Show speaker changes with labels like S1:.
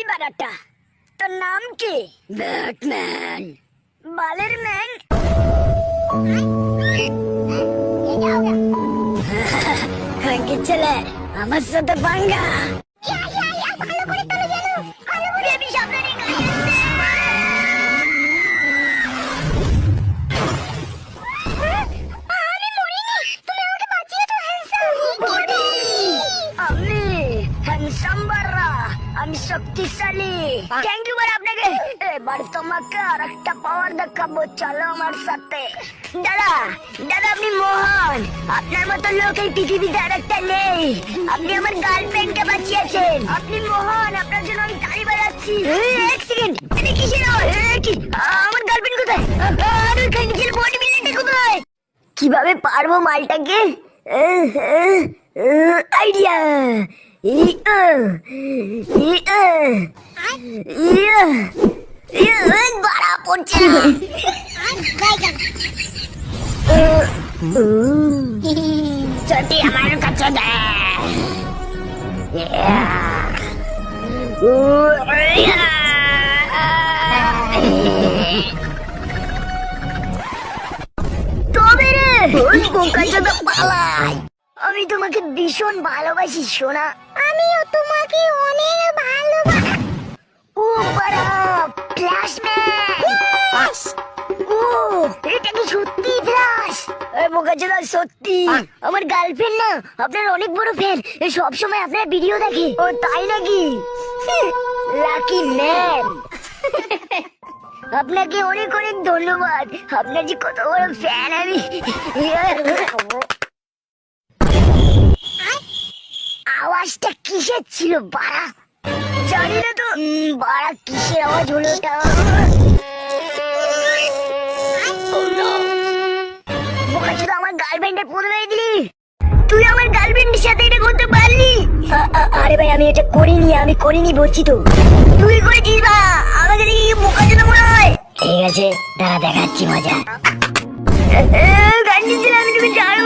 S1: এই বাড়াটা, তোর নাম কি? ব্যাটম্যান। বালের ম্যান। খানকি ছেলে, আমার সাথে পাঙ্গা। বেবি সামনে নিয়ে আমি শক্তিশালী। থ্যাংক ইউ আপনাকে। এবার তোমাকে আর একটা পাওয়ার দেখাবো, চলো আমার সাথে। দাদা দাদা, আপনি মহান। আপনার মতো লোক এই পৃথিবীতে আর একটা নেই। আপনি আমার গার্লফ্রেন্ডকে বাঁচিয়েছেন। আপনি মহান, আপনার জন্য আমি তালি বাজাচ্ছি। এক সেকেন্ড, এটা কিসের আওয়াজ? কি আমার গার্লফ্রেন্ড কোথায়? আর ওই খানকির বডি বিল্ডিংটা কোথায়? কিভাবে পারবো মালটাকে? আইডিয়া। বাড়া পড়ছে না। চটি আমার কাছে দে। তবে রে ওই বোকাচোদা পালাই। আমি তোমাকে ভীষণ ভালোবাসি সোনা। আমিও তোমাকে অনেক ভালোবাসি। ও বাড়া ফ্ল্যাশম্যান। ও এটা কি সত্যি ফ্ল্যাশ? এই বোকাচোদা সত্যি। আমার গার্লফ্রেন্ড না আপনার অনেক বড় ফ্যান, সব সময় আপনার ভিডিও দেখে। ও তাই নাকি? Lucky man. আপনাকে অনেক অনেক ধন্যবাদ। আপনার যে কত বড় ফ্যান আমি। আওয়াজটা কিসের ছিল বাড়া? জানি না তো বাড়া, কিসের আওয়াজ হলো ওটা? বোকাচোদা, আমার গার্লফ্রেন্ডের প্রথমে দিলি। তুই আমার গার্লফ্রেন্ডের সাথে এটা করতে পারলি? আরে ভাই, আমি এটা করিনি বলছি তো। তুই করেছিস বা? আমাকে দেখি কি বোকাচোদা মনে হয়? ঠিক আছে, দাঁড়া দেখাচ্ছি মজা। গান্ডি ছিল, আমি তুমি জানো